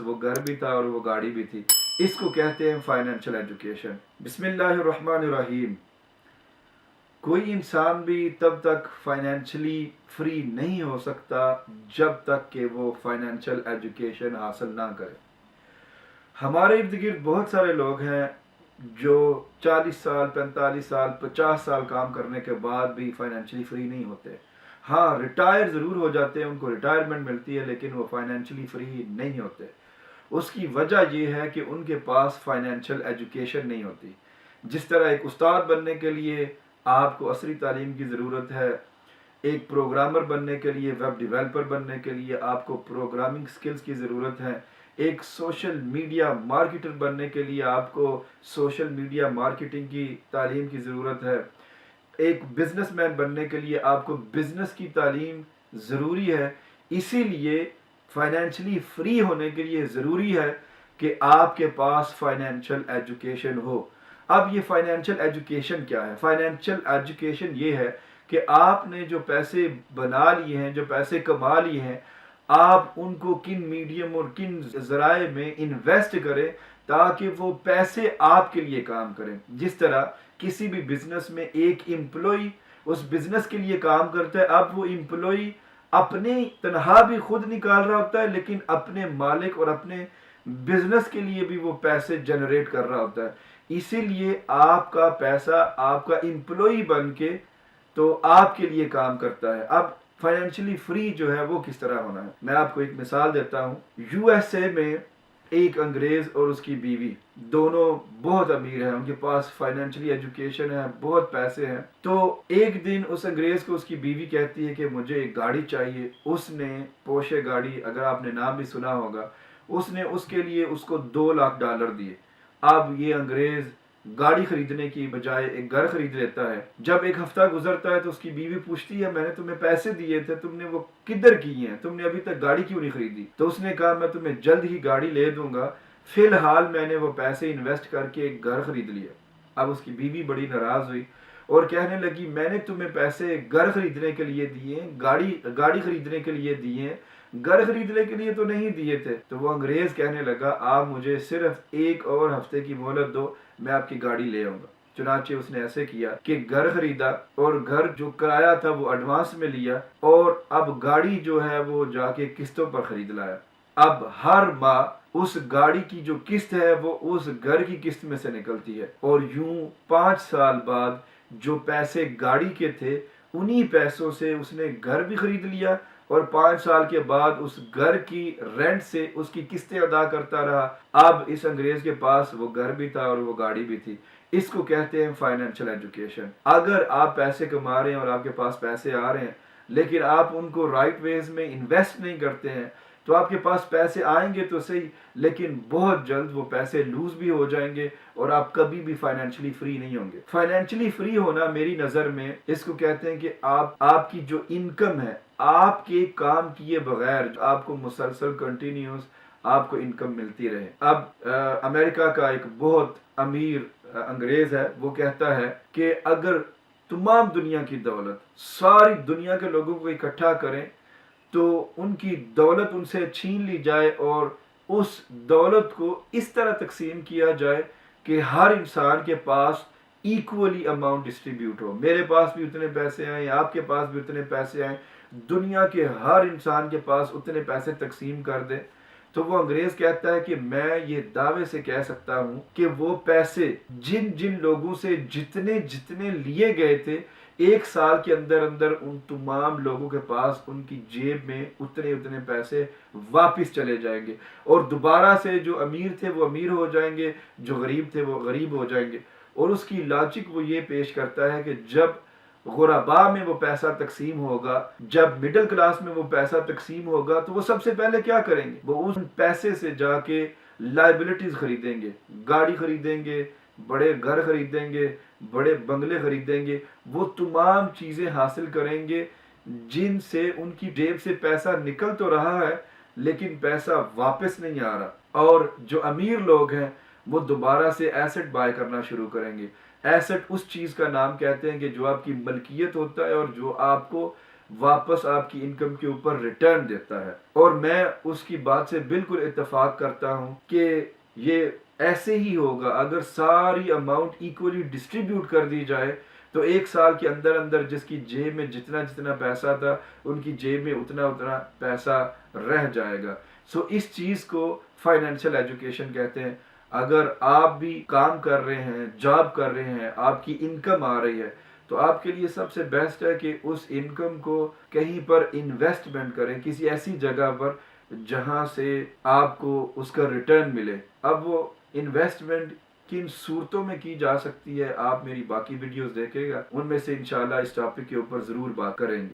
وہ گھر بھی تھا اور وہ گاڑی بھی تھی. اس کو کہتے ہیں فائنینشیل ایجوکیشن. بسم اللہ الرحمن الرحیم. کوئی انسان بھی تب تک فائنینشلی فری نہیں ہو سکتا جب تک کہ وہ فائنینشیل ایجوکیشن حاصل نہ کرے. ہمارے ارد گرد بہت سارے لوگ ہیں جو 40 سال 45 سال 50 سال کام کرنے کے بعد بھی فائنینشلی فری نہیں ہوتے. ہاں ریٹائر ضرور ہو جاتے ہیں, ان کو ریٹائرمنٹ ملتی ہے, لیکن وہ فائنینشلی فری نہیں ہوتے. اس کی وجہ یہ ہے کہ ان کے پاس فائنینشیل ایجوکیشن نہیں ہوتی. جس طرح ایک استاد بننے کے لیے آپ کو عصری تعلیم کی ضرورت ہے, ایک پروگرامر بننے کے لیے, ویب ڈیولپر بننے کے لیے آپ کو پروگرامنگ سکلز کی ضرورت ہے, ایک سوشل میڈیا مارکیٹر بننے کے لیے آپ کو سوشل میڈیا مارکیٹنگ کی تعلیم کی ضرورت ہے, ایک بزنس مین بننے کے لیے آپ کو بزنس کی تعلیم ضروری ہے. اسی لیے فائنینشلی فری ہونے کے لیے ضروری ہے کہ آپ کے پاس فائنینشیل ایجوکیشن ہو. اب یہ فائنینشیل ایجوکیشن کیا ہے؟ فائنینشیل ایجوکیشن یہ ہے کہ آپ نے جو پیسے بنا لیے ہیں, جو پیسے کما لیے ہیں, آپ ان کو کن میڈیم اور کن ذرائع میں انویسٹ کریں تاکہ وہ پیسے آپ کے لیے کام کریں. جس طرح کسی بھی بزنس میں ایک امپلائی اس بزنس کے لیے کام کرتا ہے, اب وہ امپلائی اپنے تنہا بھی خود نکال رہا ہوتا ہے, لیکن اپنے مالک اور اپنے بزنس کے لیے بھی وہ پیسے جنریٹ کر رہا ہوتا ہے. اسی لیے آپ کا پیسہ آپ کا امپلائی بن کے تو آپ کے لیے کام کرتا ہے. اب فائنینشلی فری جو ہے وہ کس طرح ہونا ہے, میں آپ کو ایک مثال دیتا ہوں. یو ایس اے میں ایک انگریز اور اس کی بیوی دونوں بہت امیر ہیں, ان کے پاس فائنینشلی ایجوکیشن ہے, بہت پیسے ہیں. تو ایک دن اس انگریز کو اس کی بیوی کہتی ہے کہ مجھے ایک گاڑی چاہیے. اس نے پوشے گاڑی, اگر آپ نے نام بھی سنا ہوگا, اس نے اس کے لیے اس کو $2 لاکھ دیے. اب یہ انگریز گاڑی خریدنے کی بجائے ایک گھر خرید لیتا ہے. جب ایک ہفتہ گزرتا ہے تو اس کی بیوی پوچھتی ہے, میں نے تمہیں پیسے دیے تھے, تم نے وہ کدھر کیے ہیں, تم نے ابھی تک گاڑی کیوں نہیں خریدی؟ تو اس نے کہا میں تمہیں جلد ہی گاڑی لے دوں گا, فی الحال میں نے وہ پیسے انویسٹ کر کے ایک گھر خرید لیا. اب اس کی بیوی بڑی ناراض ہوئی اور کہنے لگی میں نے تمہیں پیسے گھر خریدنے کے لیے دیے ہیں, گاڑی خریدنے کے لیے دیے ہیں, گھر خریدنے کے لیے تو نہیں دیے تھے. تو وہ انگریز کہنے لگا آپ مجھے صرف ایک اور ہفتے کی مہلت دو, میں آپ کی گاڑی لے آؤں گا. چنانچہ اس نے ایسے کیا کہ گھر خریدا اور گھر جو کرایہ تھا وہ ایڈوانس میں لیا, اور اب گاڑی جو ہے وہ جا کے قسطوں پر خرید لایا. اب ہر ماہ اس گاڑی کی جو قسط ہے وہ اس گھر کی قسط میں سے نکلتی ہے, اور یوں 5 سال بعد جو پیسے گاڑی کے تھے انہی پیسوں سے اس نے گھر بھی خرید لیا, اور 5 سال کے بعد اس گھر کی رینٹ سے اس کی قسطیں ادا کرتا رہا. اب اس انگریز کے پاس وہ گھر بھی تھا اور وہ گاڑی بھی تھی. اس کو کہتے ہیں فائنینشیل ایجوکیشن. اگر آپ پیسے کما رہے ہیں اور آپ کے پاس پیسے آ رہے ہیں لیکن آپ ان کو رائٹ ویز میں انویسٹ نہیں کرتے ہیں, تو آپ کے پاس پیسے آئیں گے تو صحیح, لیکن بہت جلد وہ پیسے لوز بھی ہو جائیں گے اور آپ کبھی بھی فائنینشلی فری نہیں ہوں گے. فائنینشلی فری ہونا میری نظر میں اس کو کہتے ہیں کہ آپ کی جو انکم ہے, آپ کے کام کیے بغیر آپ کو مسلسل کنٹینیوس آپ کو انکم ملتی رہے. اب امریکہ کا ایک بہت امیر انگریز ہے, وہ کہتا ہے کہ اگر تمام دنیا کی دولت ساری دنیا کے لوگوں کو اکٹھا کریں تو ان کی دولت ان سے چھین لی جائے اور اس دولت کو اس طرح تقسیم کیا جائے کہ ہر انسان کے پاس ایکولی اماؤنٹ ڈسٹریبیوٹ ہو. میرے پاس بھی اتنے پیسے آئیں, آپ کے پاس بھی اتنے پیسے آئیں, دنیا کے ہر انسان کے پاس اتنے پیسے تقسیم کر دیں. تو وہ انگریز کہتا ہے کہ میں یہ دعوے سے کہہ سکتا ہوں کہ وہ پیسے جن لوگوں سے جتنے لیے گئے تھے, 1 سال کے اندر ان تمام لوگوں کے پاس ان کی جیب میں اتنے پیسے واپس چلے جائیں گے, اور دوبارہ سے جو امیر تھے وہ امیر ہو جائیں گے, جو غریب تھے وہ غریب ہو جائیں گے. اور اس کی لاجک وہ یہ پیش کرتا ہے کہ جب غرباء میں وہ پیسہ تقسیم ہوگا, جب مڈل کلاس میں وہ پیسہ تقسیم ہوگا, تو وہ سب سے پہلے کیا کریں گے؟ وہ اس پیسے سے جا کے لائبلٹیز خریدیں گے, گاڑی خریدیں گے, بڑے گھر خریدیں گے, بڑے بنگلے خریدیں گے, وہ تمام چیزیں حاصل کریں گے جن سے ان کی جیب سے پیسہ نکل تو رہا ہے لیکن پیسہ واپس نہیں آ رہا. اور جو امیر لوگ ہیں وہ دوبارہ سے ایسٹ بائی کرنا شروع کریں گے. ایسٹ اس چیز کا نام کہتے ہیں کہ جو آپ کی ملکیت ہوتا ہے اور جو آپ کو واپس آپ کی انکم کے اوپر ریٹرن دیتا ہے. اور میں اس کی بات سے بالکل اتفاق کرتا ہوں کہ یہ ایسے ہی ہوگا. اگر ساری اماؤنٹ ایکولی ڈسٹریبیوٹ کر دی جائے تو ایک سال کے اندر اندر جس کی جیب میں جتنا جتنا پیسہ تھا ان کی جیب میں اتنا اتنا پیسہ رہ جائے گا. سو اس چیز کو فائنینشیل ایجوکیشن کہتے ہیں. اگر آپ بھی کام کر رہے ہیں، جاب کر رہے ہیں، آپ کی انکم آ رہی ہے، تو آپ کے لیے سب سے بیسٹ ہے کہ اس انکم کو کہیں پر انویسٹمنٹ کریں، کسی ایسی جگہ پر جہاں سے آپ کو اس کا ریٹرن ملے. اب وہ انویسٹمنٹ کن صورتوں میں کی جا سکتی ہے آپ میری باقی ویڈیوز دیکھے گا، ان میں سے انشاءاللہ اس ٹاپک کے اوپر ضرور بات کریں گے.